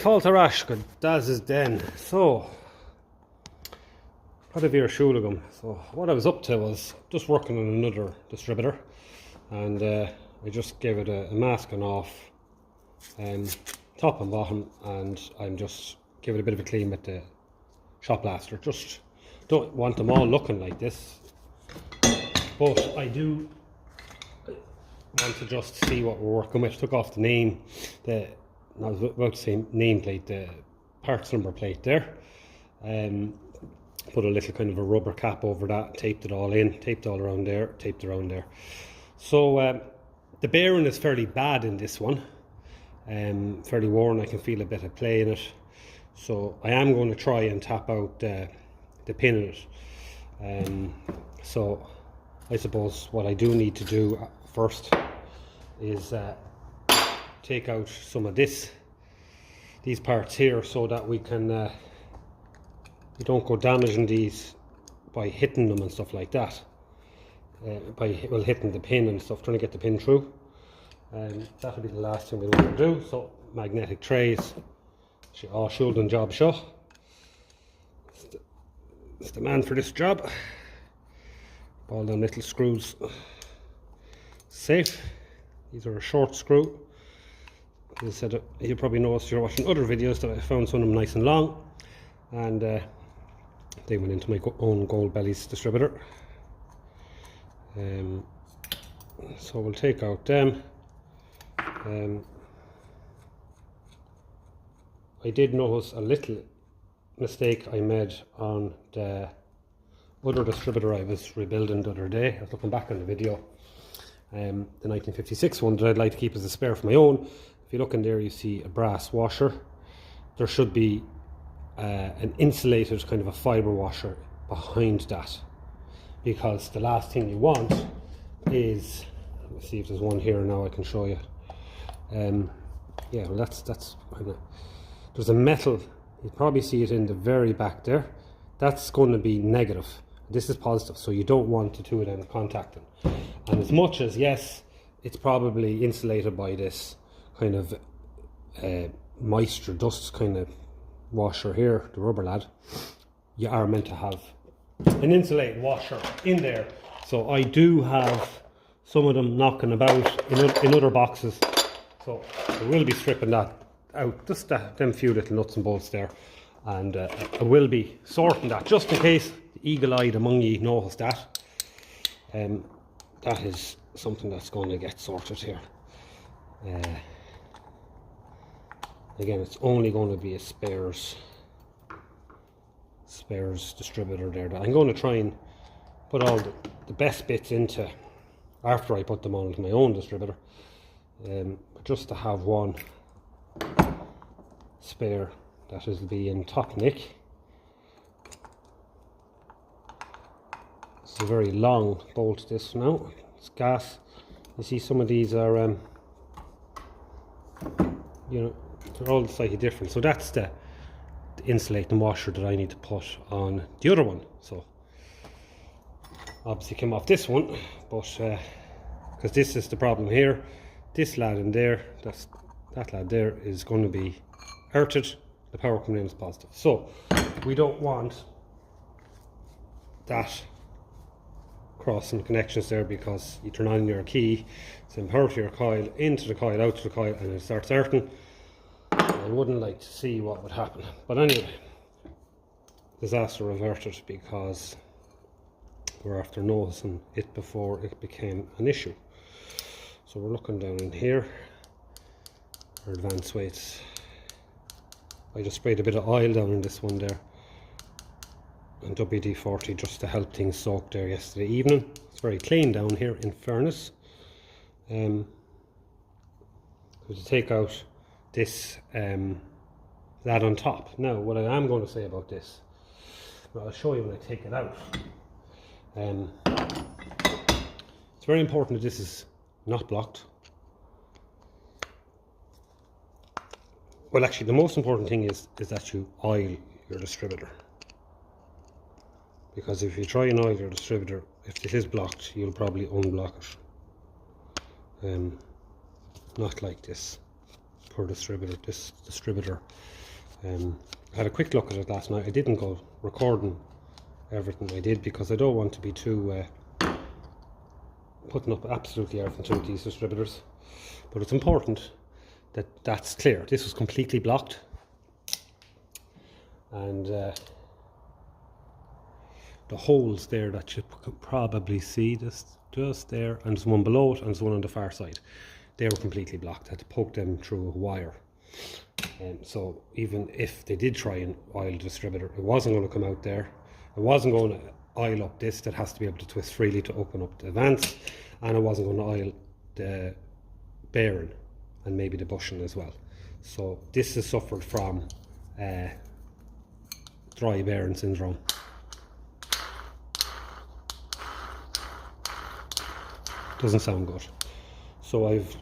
Fáilte ras go das is den. So had a veer shulagum. So what I was up to was just working on another distributor, and I just gave it a masking off, top and bottom, and I'm just give it a bit of a clean with the shop blaster. Just don't want them all looking like this, but I do want to just see what we're working with. Took off the name, I was about to say nameplate, the parts number plate there. Put a little kind of a rubber cap over that, taped it all in, taped all around there, taped around there. So the bearing is fairly bad in this one, fairly worn. I can feel a bit of play in it. So I am going to try and tap out the pin in it. So I suppose what I do need to do first is take out some of these parts here, so that we can you don't go damaging these by hitting them and stuff like that, by hitting the pin and stuff, trying to get the pin through. That'll be the last thing we want to do. So magnetic trays, all shoulder and job shut. It's the man for this job. All them little screws safe. These are a short screw. As I said, you probably noticed you're watching other videos that I found some of them nice and long, and they went into my own Gold Bellies distributor. So we'll take out them. I did notice a little mistake I made on the other distributor I was rebuilding the other day. I was looking back on the video, the 1956 one that I'd like to keep as a spare for my own. If you look in there, you see a brass washer. There should be an insulated kind of a fibre washer behind that, because the last thing you want is, let me see if there's one here now I can show you. Yeah, well that's kind of, there's a metal, you probably see it in the very back there. That's going to be negative. This is positive, so you don't want the two of them contacting. And as much as, yes, it's probably insulated by this kind of moisture dust kind of washer here, the rubber lad, you are meant to have an insulated washer in there. So I do have some of them knocking about in other boxes, so I will be stripping that out, just them few little nuts and bolts there, and I will be sorting that, just in case the eagle-eyed among ye knows that. That is something that's going to get sorted here. Again, it's only going to be a spares distributor there that I'm going to try and put all the best bits into after I put them on into my own distributor, just to have one spare that will be in top nick. It's a very long bolt, this now. It's gas. You see some of these are you know, they're all slightly different. So that's the insulating washer that I need to put on the other one. So obviously came off this one, but because this is the problem here, this lad in there, that lad there is going to be earthed. The power coming in is positive, so we don't want that crossing connections there, because you turn on your key, send power to your coil, into the coil, out to the coil, and it starts earthing. I wouldn't like to see what would happen, but anyway, disaster averted, because we're after noticing it before it became an issue. So we're looking down in here, our advanced weights. I just sprayed a bit of oil down in this one there, and WD-40 just to help things soak there yesterday evening. It's very clean down here, in fairness. To take out this lad on top. Now, what I am going to say about this, well, I'll show you when I take it out. It's very important that this is not blocked. Well, actually, the most important thing is that you oil your distributor. Because if you try and oil your distributor, if this is blocked, you'll probably unblock it. Not like this. per distributor, this distributor. I had a quick look at it last night. I didn't go recording everything I did because I don't want to be too putting up absolutely everything through these distributors, but it's important that that's clear. This was completely blocked, and the holes there that you could probably see, just there, and there's one below it and there's one on the far side. They were completely blocked. I had to poke them through a wire. So even if they did try and oil the distributor, it wasn't going to come out there. It wasn't going to oil up this that has to be able to twist freely to open up the vents, and it wasn't going to oil the bearing and maybe the bushing as well. So this has suffered from dry bearing syndrome. Doesn't sound good. So I've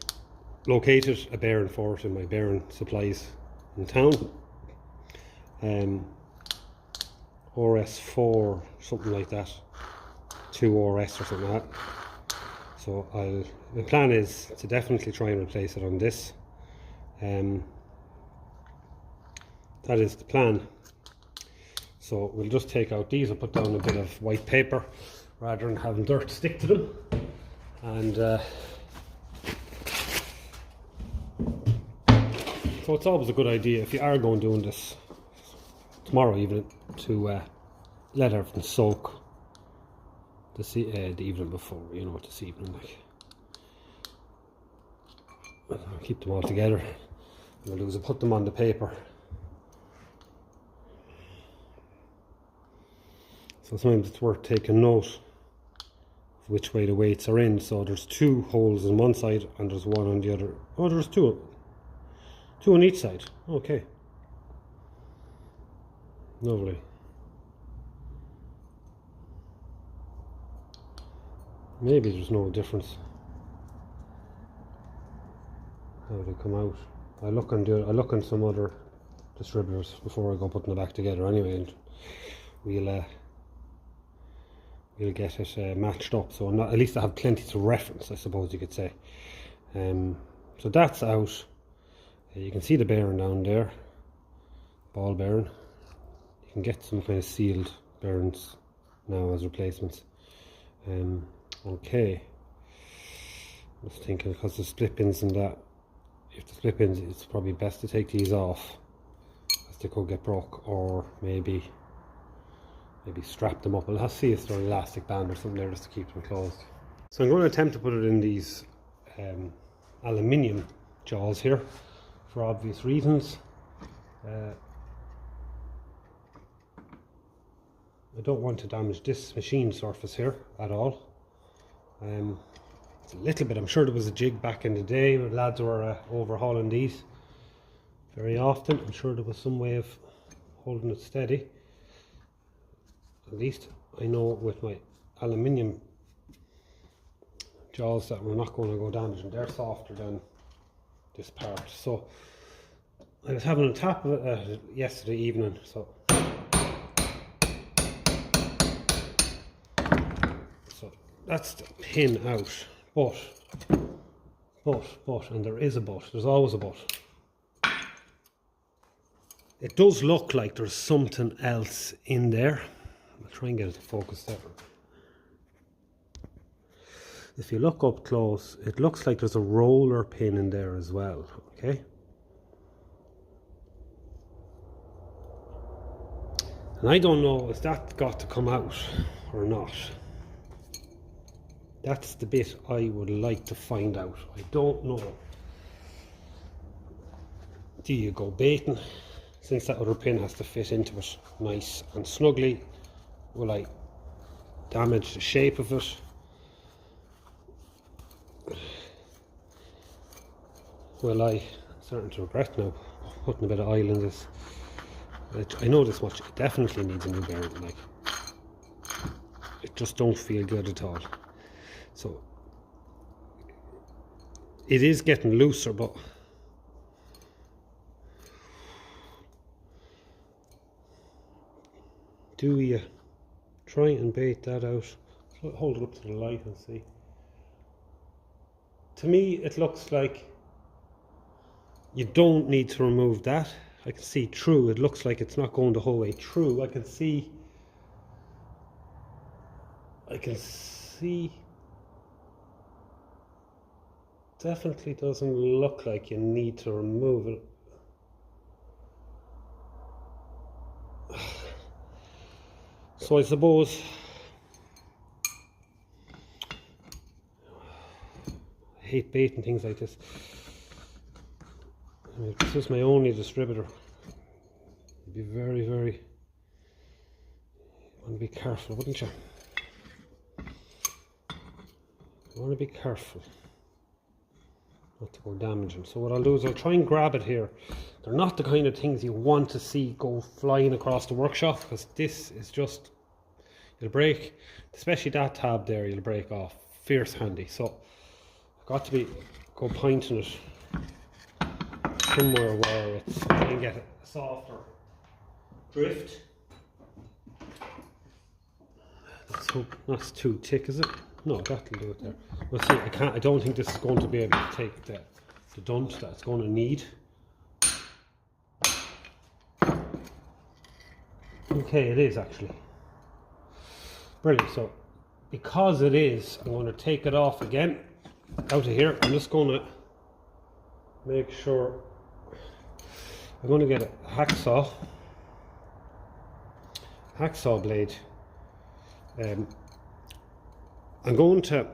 located a bearing for it in my bearing supplies in town. RS4, something like that, 2RS or something like that. So the plan is to definitely try and replace it on this. That is the plan. So we'll just take out these. I'll put down a bit of white paper rather than having dirt stick to them. And so it's always a good idea, if you are going doing this tomorrow evening, to let everything soak the evening before, you know, this evening, like. Keep them all together. What I'll do is I'll put them on the paper. So sometimes it's worth taking note of which way the weights are in. So there's 2 holes on one side and there's 1 on the other. Oh, there's 2 on each side. Okay. Lovely. Maybe there's no difference how they come out. I look on some other distributors before I go putting it back together anyway, and we'll get it matched up. So at least I have plenty to reference, I suppose you could say. So that's out. You can see the bearing down there, ball bearing. You can get some kind of sealed bearings now as replacements. Okay, just thinking, because the split pins and that, if the split pins, it's probably best to take these off as they could get broke, or maybe strap them up. I'll have to see if there's an elastic band or something there just to keep them closed. So I'm going to attempt to put it in these aluminium jaws here for obvious reasons. I don't want to damage this machine surface here at all. It's a little bit, I'm sure there was a jig back in the day where lads were overhauling these very often. I'm sure there was some way of holding it steady. At least I know with my aluminium jaws that we're not going to go damage, and they're softer than this part. So I was having a tap of it yesterday evening, so that's the pin out, but, and there is a but, there's always a but. It does look like there's something else in there. I'll try and get it to focus there. If you look up close, it looks like there's a roller pin in there as well, okay? And I don't know if that got to come out or not. That's the bit I would like to find out. I don't know. Do you go baiting, since that other pin has to fit into it nice and snugly? Will I damage the shape of it? Will I? I'm starting to regret now putting a bit of oil in this. I know this much, it definitely needs a new bearing. Like, it just don't feel good at all. So it is getting looser, but do you try and bait that out? Hold it up to the light and see. To me it looks like You don't need to remove that. I can see through. It looks like it's not going the whole way through. I can see definitely doesn't look like you need to remove it. So I suppose I hate baiting things like this. If this was my only distributor, you'd be very, very, you want to be careful, wouldn't you? You want to be careful not to go damaging. So what I'll do is I'll try and grab it here. They're not the kind of things you want to see go flying across the workshop, because this is just, you'll break, especially that tab there, you'll break off. Fierce handy. So I've got to go pointing it somewhere where it's, you can get a softer drift. Let's hope that's too thick, is it? No, that'll do it there. We'll see. I don't think this is going to be able to take the dunt that it's going to need. Okay, it is actually. Brilliant. So because it is, I'm going to take it off again out of here. I'm just going to make sure I'm going to get a hacksaw blade. I'm going to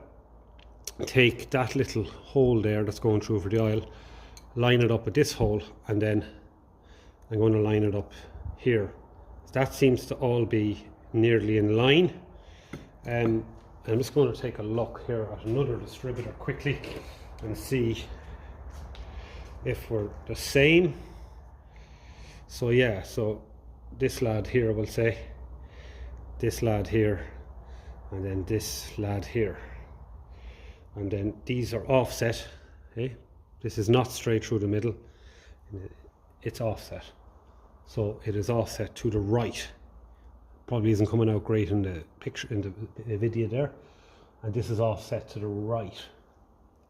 take that little hole there that's going through for the oil, line it up with this hole, and then I'm going to line it up here. So that seems to all be nearly in line. I'm just going to take a look here at another distributor quickly and see if we're the same. So yeah, so this lad here, we'll say, this lad here, and then this lad here, and then these are offset. Okay, this is not straight through the middle, it's offset, so it is offset to the right. Probably isn't coming out great in the picture, in the video there, and this is offset to the right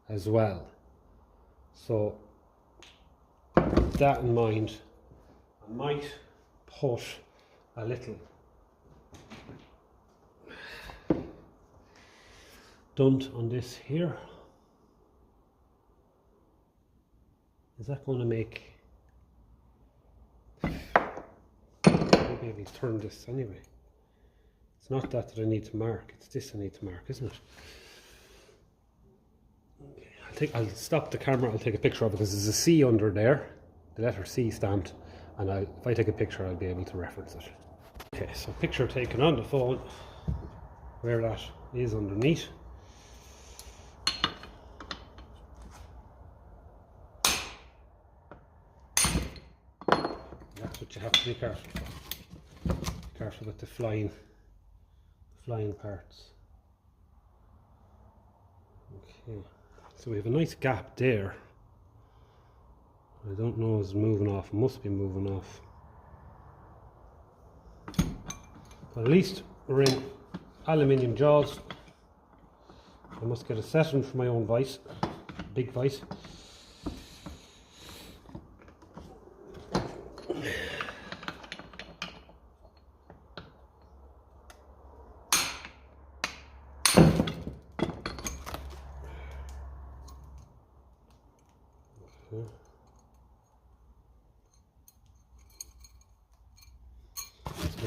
as well. So with that in mind, I might put a little dunt on this here. Is that going to make, maybe turn this anyway. It's not that I need to mark, it's this I need to mark, isn't it? Okay, I'll stop the camera, I'll take a picture of it, because there's a C under there, the letter C stamped, and if I take a picture I'll be able to reference it. Okay, so picture taken on the phone where that is underneath. That's what you have to be careful for. Be careful with the flying parts. Okay, so we have a nice gap there. I don't know if it's moving off, it must be moving off. But at least we're in aluminium jaws. I must get a setting for my own vise, big vise.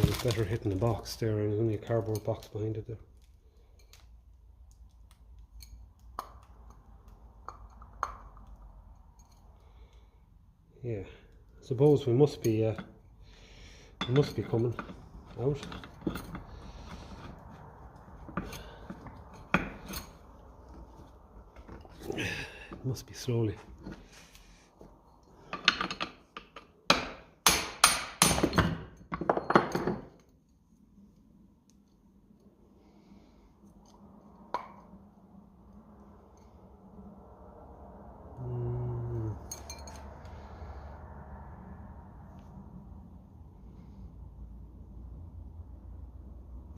It's better hitting the box there, and there's only a cardboard box behind it there. Yeah, I suppose we must be coming out. It must be slowly.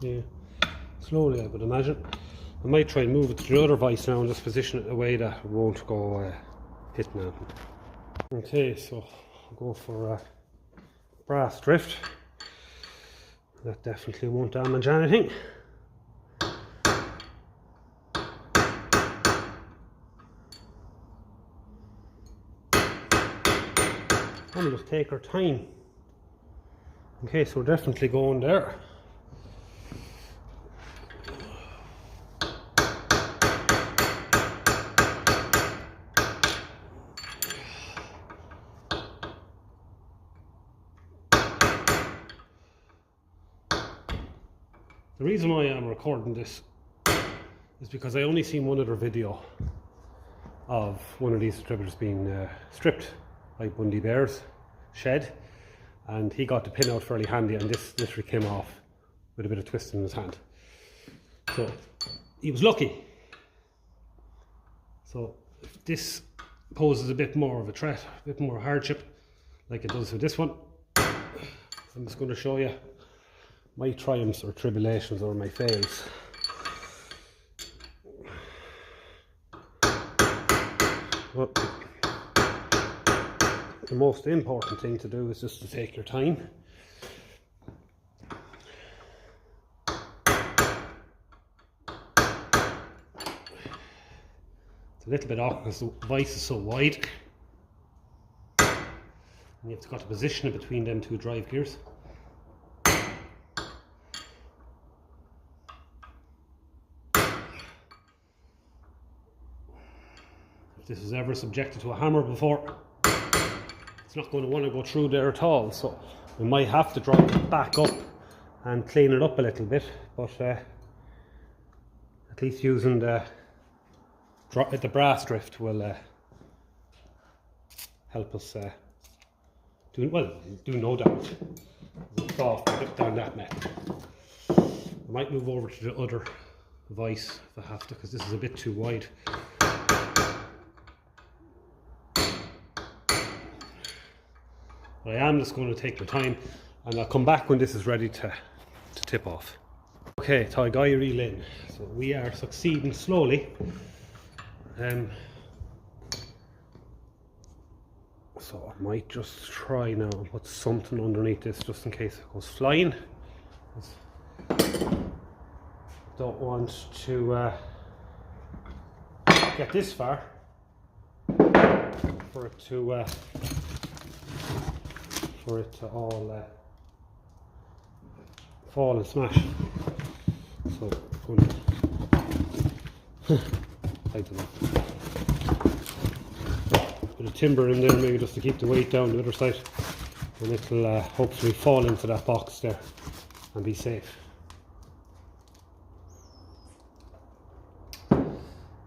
Yeah, slowly I would imagine. I might try and move it to the other vise now and just position it in a way that it won't go hitting at me. Okay, so I'll go for a brass drift. That definitely won't damage anything. And just take our time. Okay, so we're definitely going there. The reason why I'm recording this is because I only seen one other video of one of these distributors being stripped by Bundy Bear's shed, and he got the pin out fairly handy, and this literally came off with a bit of twist in his hand. So he was lucky. So if this poses a bit more of a threat, a bit more hardship, like it does with this one, I'm just going to show you my triumphs or tribulations or my fails. But the most important thing to do is just to take your time. It's a little bit awkward because the vise is so wide, and you have got to position it between them two drive gears. If this is ever subjected to a hammer before, it's not going to want to go through there at all, so we might have to drop it back up and clean it up a little bit, but at least using the brass drift will help us do no damage. It's off down that method. I might move over to the other vise if I have to, because this is a bit too wide. But I am just going to take the time, and I'll come back when this is ready to tip off. Okay, tá gairí in. So we are succeeding slowly. So I might just try now and put something underneath this just in case it goes flying. Don't want to get this far for it to all fall and smash. So I don't know. Bit of timber in there maybe just to keep the weight down the other side, and it'll hopefully fall into that box there and be safe.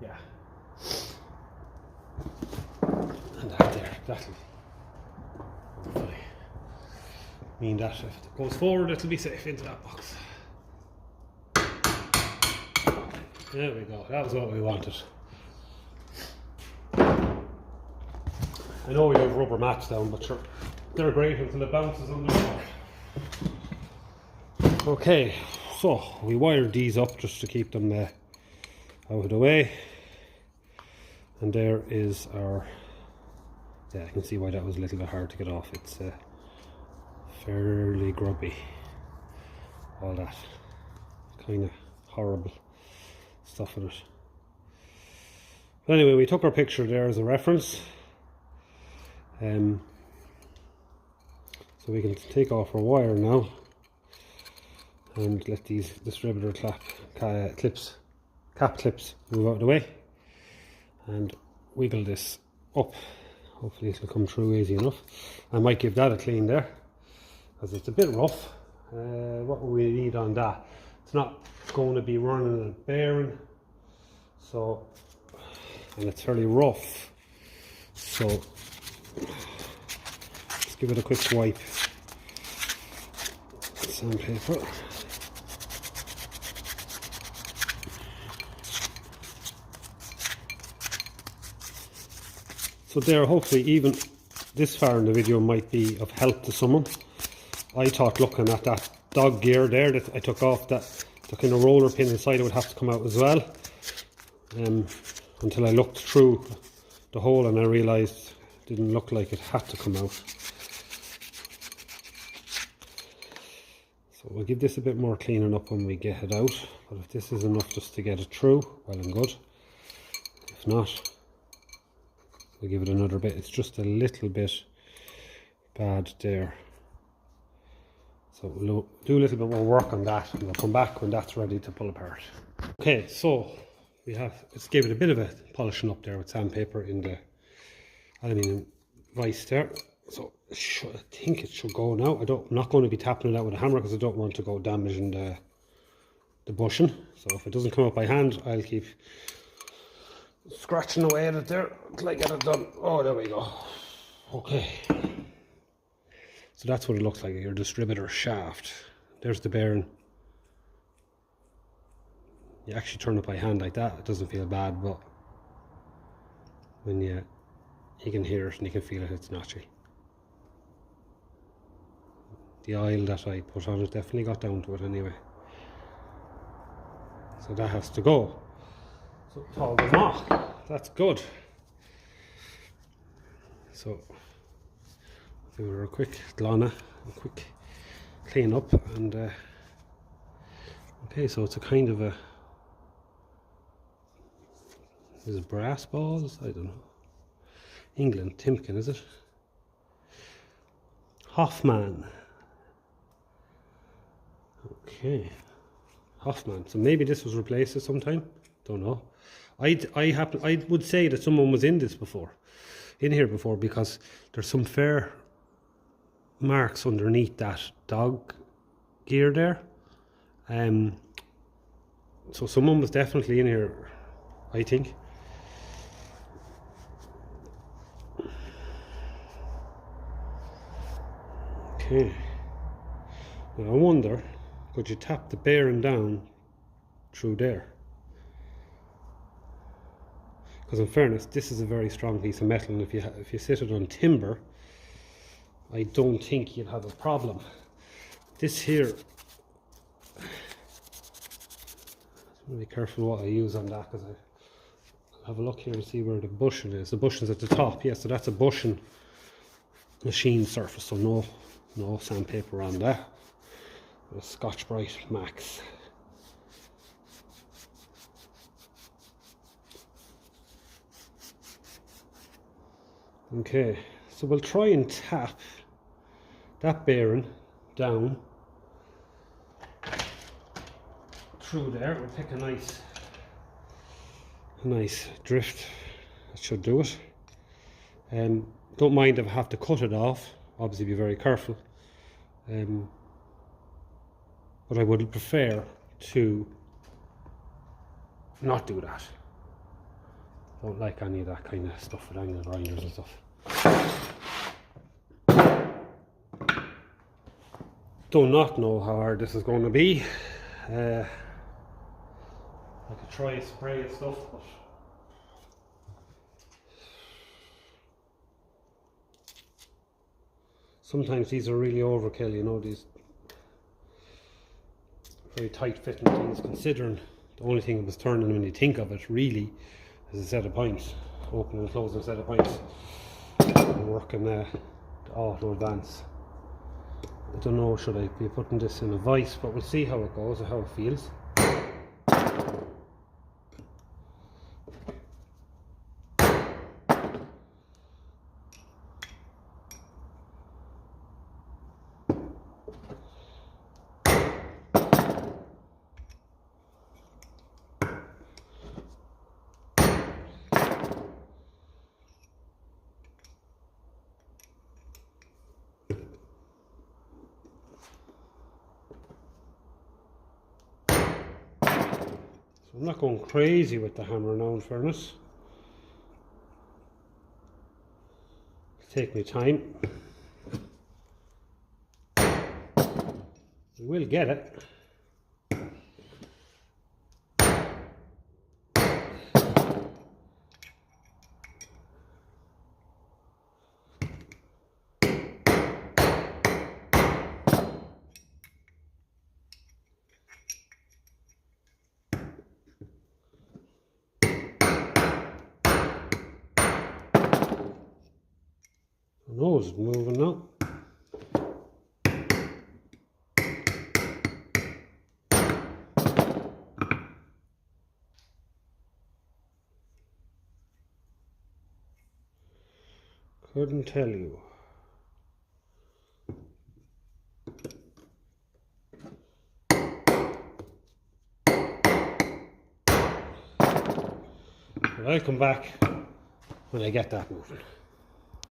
Yeah. And that there, that'll mean that if it goes forward, it'll be safe into that box. There we go, that was what we wanted. I know we have rubber mats down, but sure, they're great until it bounces on the floor. Okay, so we wired these up just to keep them out of the way. And there is our, yeah, I can see why that was a little bit hard to get off. It's fairly grubby, all that kind of horrible stuff in it. But anyway, we took our picture there as a reference. So we can take off our wire now and let these distributor cap clips move out of the way, and wiggle this up. Hopefully it'll come through easy enough. I might give that a clean there, because it's a bit rough. What will we need on that? It's not going to be running and bearing, so, and it's fairly rough, so let's give it a quick wipe. Sandpaper. So there, hopefully even this far in the video might be of help to someone. I thought looking at that dog gear there that I took off, that the kind of roller pin inside it would have to come out as well, until I looked through the hole and I realised Didn't look like it had to come out. So we'll give this a bit more cleaning up when we get it out. But if this is enough just to get it through, well and good. If not, we'll give it another bit. It's just a little bit bad there. So we'll do a little bit more work on that and we'll come back when that's ready to pull apart. Okay, so let's give it a bit of a polishing up there with sandpaper in the aluminium vise there. So I think it should go now. I'm not going to be tapping it out with a hammer because I don't want to go damaging the bushing. So if it doesn't come up by hand, I'll keep scratching away at it there until I get it done. Oh, there we go. Okay. So that's what it looks like, your distributor shaft. There's the bearing. You actually turn it by hand like that, it doesn't feel bad, but when you can hear it and you can feel it, it's notchy. The oil that I put on it definitely got down to it anyway. So that has to go. So it's all gone off. That's good. So give her a quick Lana, a quick clean up, and okay, so it's a kind of a, is it brass balls? I don't know. England, Timken, is it? Hoffman. Okay, Hoffman. So maybe this was replaced at some time. Don't know. I would say that someone was in here before, because there's some fair marks underneath that dog gear there. So someone was definitely in here, I think. Okay. Now I wonder, could you tap the bearing down through there? Because in fairness, this is a very strong piece of metal, and if you sit it on timber, I don't think you'd have a problem. This here, I'm be careful what I use on that, because I have a look here and see where the bushing is. The bushing's at the top, yeah, so that's a bushing machine surface, so no sandpaper on that. A Scotch-Brite Max. Okay, so we'll try and tap that bearing down through there. We'll pick a nice drift. That should do it. Don't mind if I have to cut it off. Obviously, be very careful. But I would prefer to not do that. Don't like any of that kind of stuff with angle grinders and stuff. Do not know how hard this is going to be. I could try spray and stuff, but sometimes these are really overkill, you know, these very tight fitting things, considering the only thing that was turning when you think of it really is a set of points, opening and closing a set of points, and working the auto advance. I don't know, should I be putting this in a vise, but we'll see how it goes and how it feels. I'm not going crazy with the hammer now, in fairness. Take my time. We will get it. suppose it's moving now. Couldn't tell you. But I'll come back when I get that moving.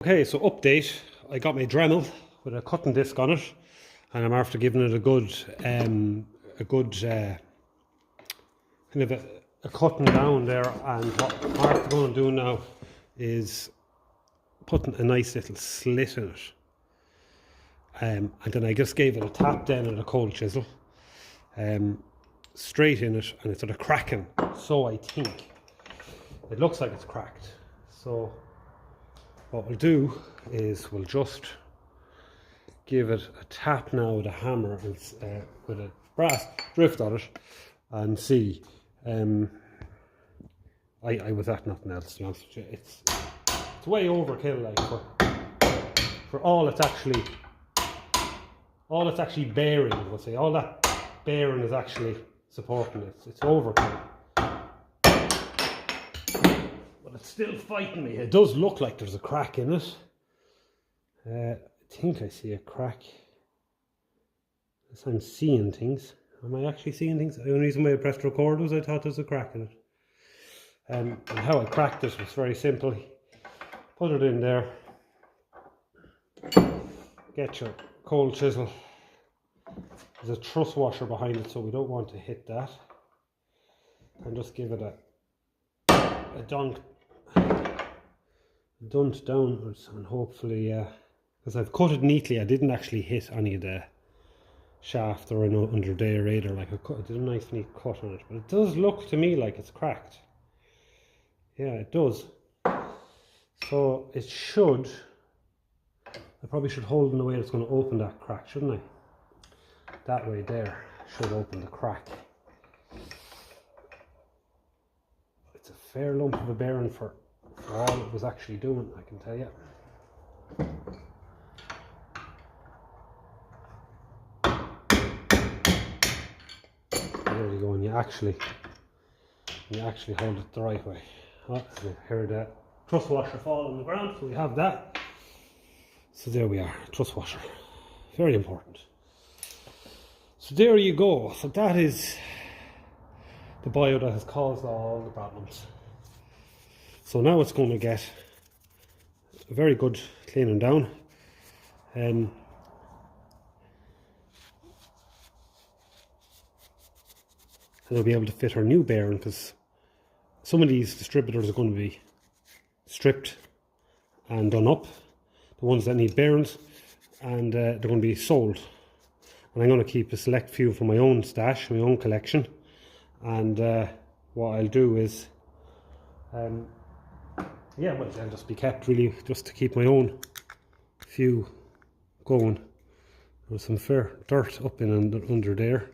Okay, so update. I got my Dremel with a cutting disc on it, and I'm after giving it a good kind of a cutting down there. And what I'm after going to do now is putting a nice little slit in it, and then I just gave it a tap down with a cold chisel, straight in it, and it's sort of cracking. So I think it looks like it's cracked. So what we'll do is we'll just give it a tap now with a hammer and with a brass drift on it, and see. I was at nothing else, to be honest with you. It's way overkill, like, for all it's actually bearing. I would say all that bearing is actually supporting it. It's overkill, but it's still fighting me. It does look like there's a crack in it. I think I see a crack. I'm seeing things. Am I actually seeing things? The only reason why I pressed record was I thought there was a crack in it. And how I cracked it was very simple. Put it in there, get your cold chisel. There's a truss washer behind it, so we don't want to hit that. And just give it a dunk downwards, and hopefully, because I've cut it neatly, I didn't actually hit any of the shaft or under there either. Like I did a nice neat cut on it, but it does look to me like it's cracked. Yeah, it does. So it should, I probably should hold in a way that's going to open that crack, shouldn't I? That way there should open the crack. It's a fair lump of a bearing for all it was actually doing, I can tell you. There you go, and you actually hold it the right way. Oh, you heard that truss washer fall on the ground, so we have that. So there we are, truss washer, very important. So there you go. So that is the bio that has caused all the problems. So now it's going to get a very good cleaning down, and they'll be able to fit our new bearing, because some of these distributors are going to be stripped and done up, the ones that need bearings, and they're going to be sold. And I'm going to keep a select few for my own stash, my own collection. And what I'll do is, yeah, well, they'll just be kept really just to keep my own few going. There's some fair dirt up in under there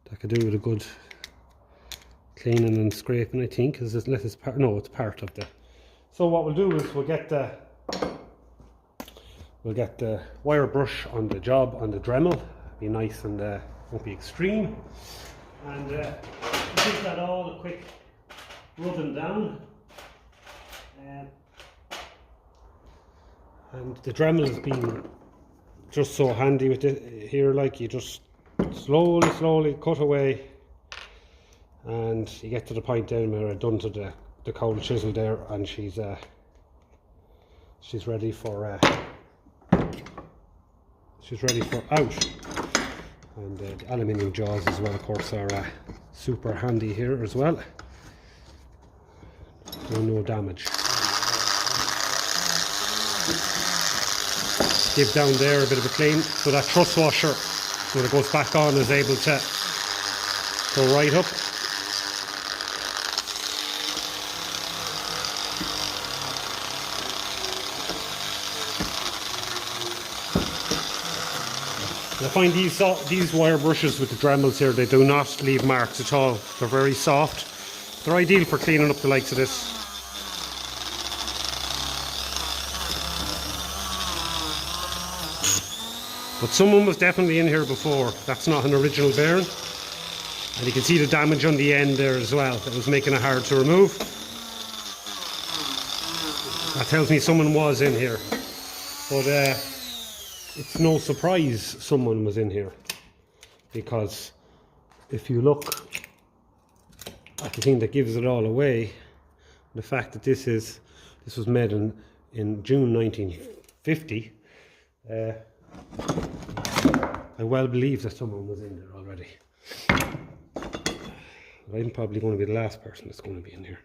that could do with a good cleaning and scraping, I think. Is this it's part? No, it's part of the. So what we'll do is we'll get the wire brush on the job on the Dremel. Be nice and won't be extreme. And give that all a quick rubbing down. And the Dremel has been just so handy with it here. Like, you just slowly cut away, and you get to the point down where I've done to the cold chisel there, and she's ready for out. And the aluminium jaws as well, of course, are super handy here as well. No damage. Give down there a bit of a clean, so that truss washer, when it goes back on, is able to go right up. I find these wire brushes with the Dremels here, they do not leave marks at all. They're very soft. They're ideal for cleaning up the likes of this. But someone was definitely in here before. That's not an original bearing. And you can see the damage on the end there as well. It was making it hard to remove. That tells me someone was in here. But it's no surprise someone was in here. Because if you look at the thing that gives it all away, the fact that this was made in June 1950, I well believe that someone was in there already. But I'm probably going to be the last person that's going to be in here.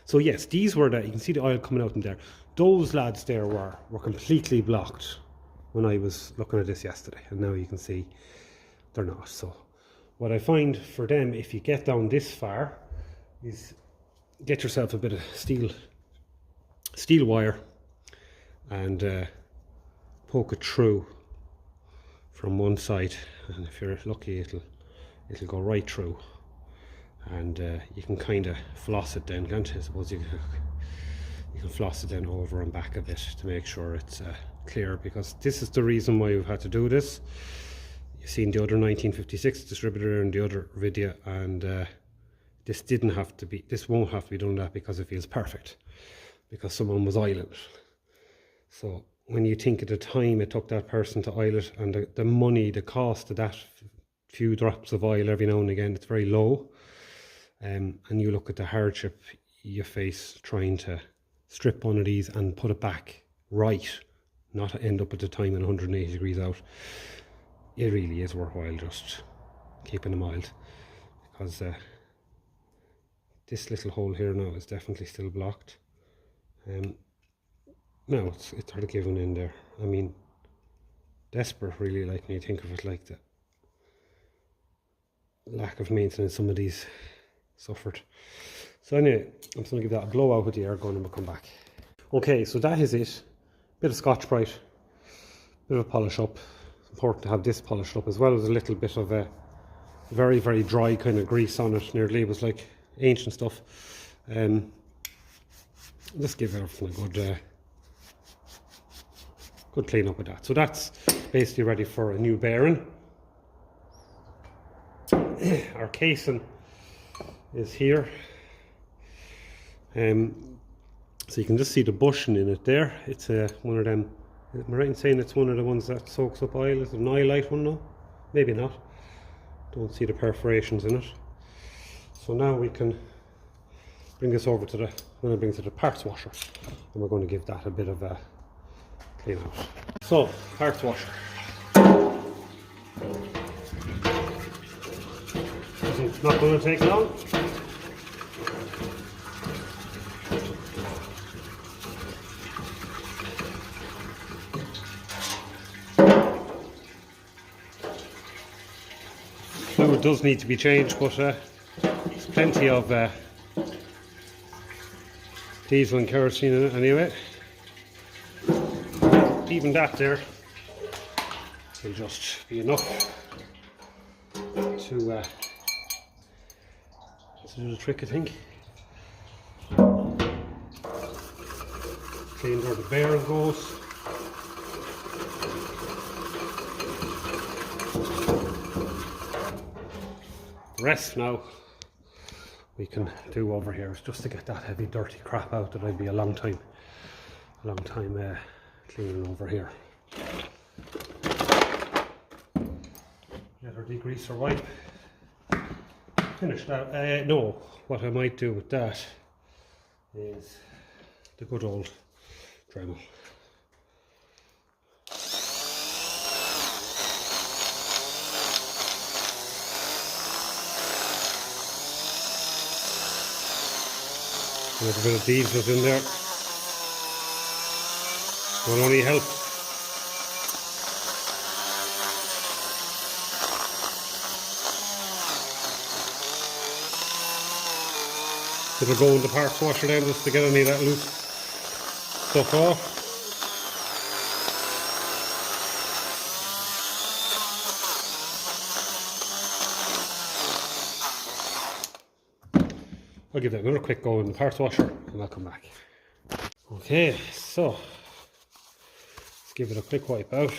So yes, these were you can see the oil coming out in there. Those lads there were completely blocked when I was looking at this yesterday, and now you can see they're not. So what I find for them, if you get down this far, is get yourself a bit of steel wire and poke it through from one side, and if you're lucky it'll go right through, and you can kind of floss it then, can't you? I suppose you can floss it then over and back a bit to make sure it's clear, because this is the reason why we've had to do this. You've seen the other 1956 distributor in the other video, and this won't have to be done that because it feels perfect, because someone was oiling it. So when you think of the time it took that person to oil it, and the money, the cost of that few drops of oil every now and again, it's very low. And you look at the hardship you face trying to strip one of these and put it back right, not to end up at the time in 180 degrees out. It really is worthwhile just keeping them oiled, because this little hole here now is definitely still blocked. Now it's sort of giving in there. I mean, desperate really, like, when you think of it like that. Lack of maintenance some of these suffered. So anyway, I'm just going to give that a blow out with the air gun and we'll come back. Okay, so that is it. Bit of Scotch-Brite, bit of a polish up. It's important to have this polished up, as well as a little bit of a very, very dry kind of grease on it. Nearly, it was like ancient stuff. Just give everything a good clean up with that. So that's basically ready for a new bearing. Our casing is here. So you can just see the bushing in it there. It's one of them, am I right in saying it's one of the ones that soaks up oil? Is it an oil-lite one now? Maybe not. Don't see the perforations in it. So now we can bring this over to the parts washer, and we're going to give that a bit of a clean out. So, parts washer. It's not going to take long. Fluid does need to be changed, but there's plenty of diesel and kerosene in it anyway. Even that there will just be enough to do the trick, I think. Clean where the bearing goes. The rest now we can do over here is just to get that heavy dirty crap out that I'd be a long time cleaning over here. Let her degrease her wipe. Finish that. No, what I might do with that is the good old Dremel. A little bit of diesel in there will only help. It'll go in the parts washer then, just to get any of that loose stuff off. I'll give that another quick go in the parts washer and I'll come back. Okay, so give it a quick wipe out.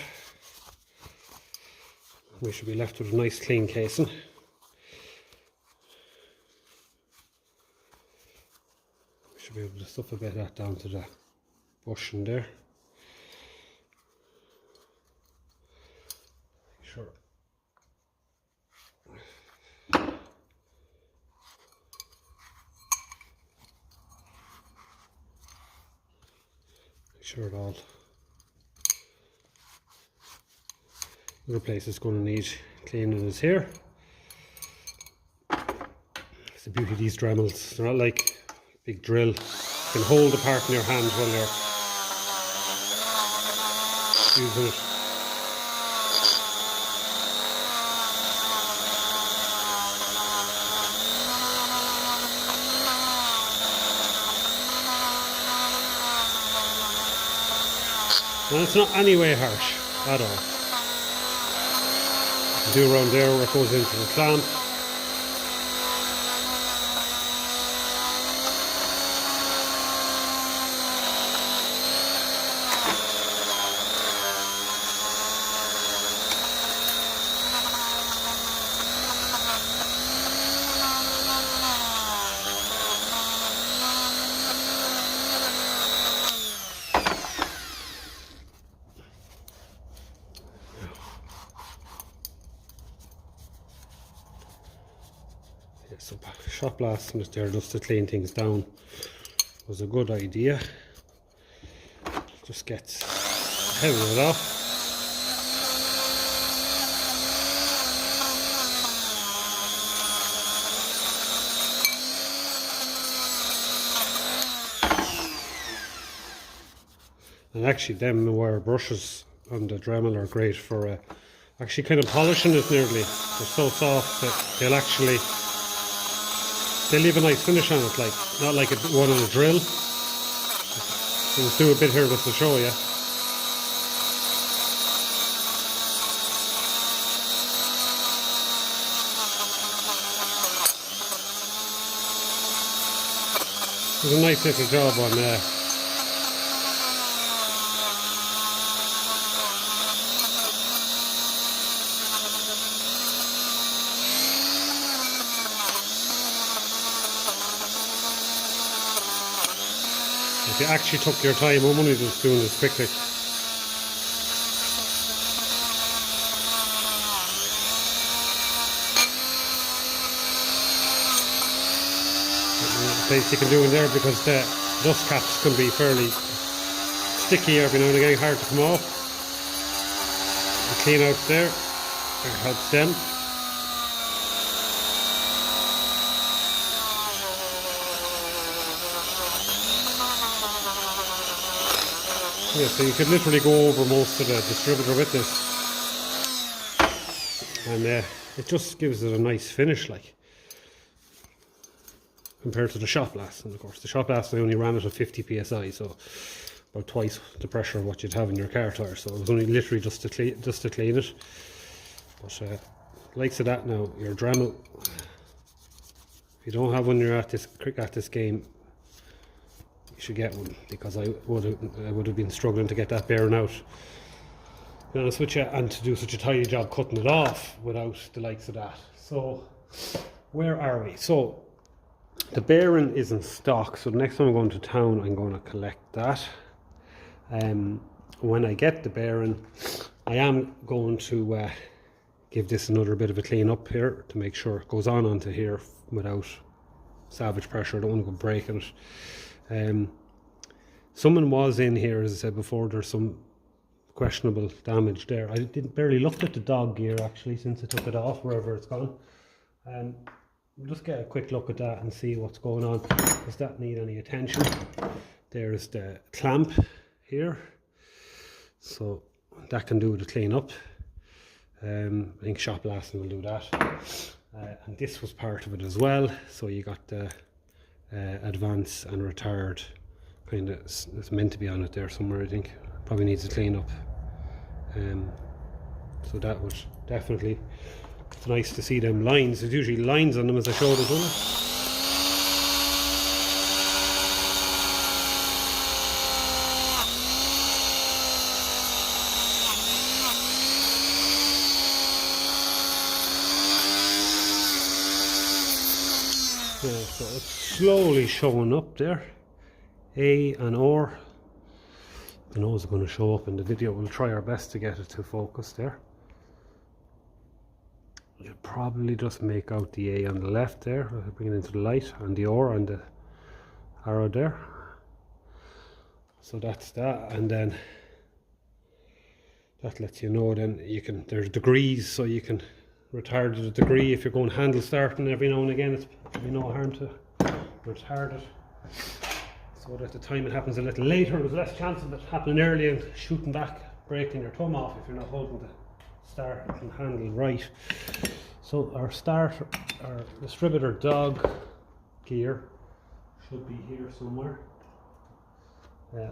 We should be left with a nice clean casing. We should be able to stuff a bit of that down to the bushing there. Sure. Make sure it all. Other place is going to need cleaning is here. It's the beauty of these Dremels. They're not like a big drill. You can hold the part in your hand while you're using it. And it's not any way harsh at all. Do around there where it goes into the clamp. So shot blasting it there just to clean things down was a good idea. Just gets the head of it off. And actually them wire brushes on the Dremel are great for actually kind of polishing it nearly. They're so soft that they'll leave a nice finish on it, like not like one on a drill. So let's do a bit here just to show you. There's a nice little job on there. If you actually took your time, I'm only just doing this quickly. Things you can do in there because the dust caps can be fairly sticky every now and again, hard to come off. And clean out there, it helps them. Yeah, so you could literally go over most of the distributor with this, and it just gives it a nice finish, like, compared to the shot blast. And of course the shot blast I only ran it at 50 psi, so about twice the pressure of what you'd have in your car tire, so it was only literally just to clean it. But likes of that now, your Dremel, if you don't have one you're at this game, you should get one, because I would have been struggling to get that bearing out, to be honest with you, and to do such a tidy job cutting it off without the likes of that. So where are we? So the bearing is in stock, so the next time I'm going to town I'm going to collect that. When I get the bearing, I am going to give this another bit of a clean up here to make sure it goes onto here without savage pressure. I don't want to go breaking it. Someone was in here, as I said before. There's some questionable damage there. I barely looked at the dog gear actually since I took it off, wherever it's gone. We'll just get a quick look at that and see what's going on. Does that need any attention? There's the clamp here, so that can do the clean up. I think shot blasting will do that. And this was part of it as well, so you got the advance and retard kind of, it's meant to be on it there somewhere. I think probably needs a clean up. So that would definitely, it's nice to see them lines. There's usually lines on them, as I showed it, isn't it? Yeah, so it's slowly showing up there. A and O. I know it's going to show up in the video. We'll try our best to get it to focus there. You'll probably just make out the A on the left there. I'll bring it into the light, and the O and the arrow there. So that's that, and then that lets you know then you can, there's degrees, so you can retard the degree if you're going handle starting every now and again. It's probably no harm to retard it, so that the time it happens a little later, there's less chance of it happening early and shooting back, breaking your thumb off if you're not holding the start and handle right. So our distributor dog gear should be here somewhere.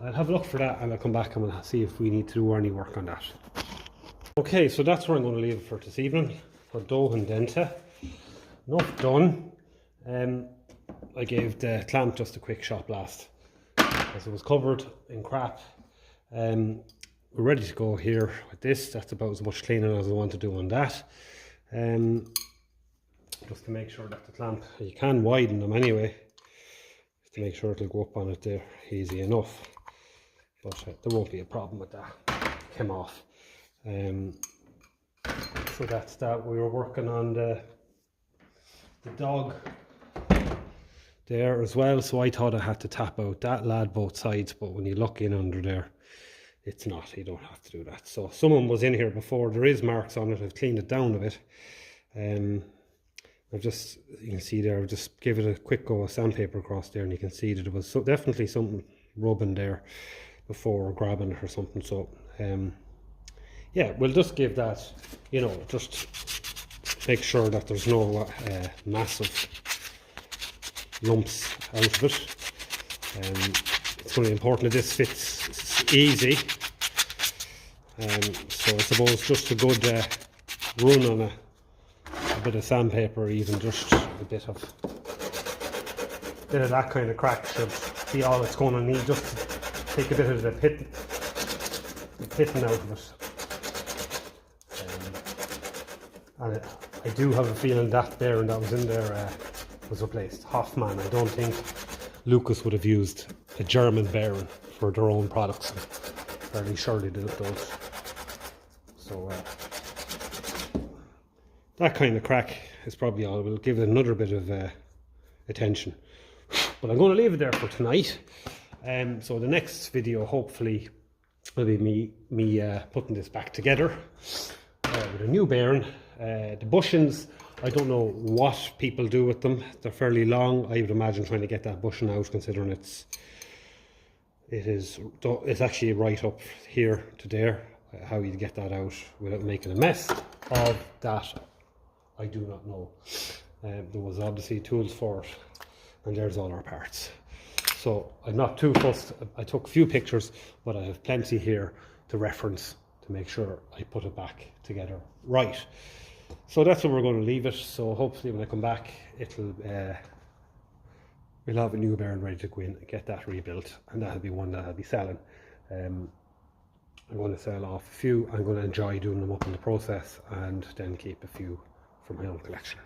I'll have a look for that and I'll come back and we'll see if we need to do any work on that. Okay, so that's where I'm going to leave it for this evening, for Doe and Denta. Enough done. I gave the clamp just a quick shot blast as it was covered in crap. We're ready to go here with this. That's about as much cleaning as I want to do on that. Just to make sure that the clamp, you can widen them anyway, to make sure it'll go up on it there easy enough, but there won't be a problem with that. It came off. So that's that. We were working on the dog there as well, so I thought I had to tap out that lad both sides, but when you look in under there, it's not. You don't have to do that. So someone was in here before. There is marks on it. I've cleaned it down a bit. I've just, you can see there, I've just give it a quick go of sandpaper across there, and you can see that it was definitely something rubbing there before grabbing it or something. So yeah, we'll just give that, you know, just make sure that there's no massive lumps out of it. It's really important that this fits easy. So I suppose just a good run on a bit of sandpaper, even just a bit of that kind of crack should be all it's going to need, just to take a bit of the pitting out of it. And I do have a feeling that bearing that was in there was replaced. Hoffman, I don't think Lucas would have used a German bearing for their own products. I'm fairly sure they did those. So that kind of crack is probably all. We'll give it another bit of attention. But I'm going to leave it there for tonight. So the next video hopefully will be me putting this back together with a new bearing. The bushings, I don't know what people do with them. They're fairly long. I would imagine trying to get that bushing out, considering it's actually right up here to there. How you get that out without making a mess of that, I do not know. There was obviously tools for it, and there's all our parts. So I'm not too fussed. I took a few pictures, but I have plenty here to reference to make sure I put it back together right. So that's where we're going to leave it. So hopefully when I come back, we'll have a new bearing ready to go in and get that rebuilt, and that'll be one that I'll be selling. I'm going to sell off a few. I'm going to enjoy doing them up in the process, and then keep a few for my own collection.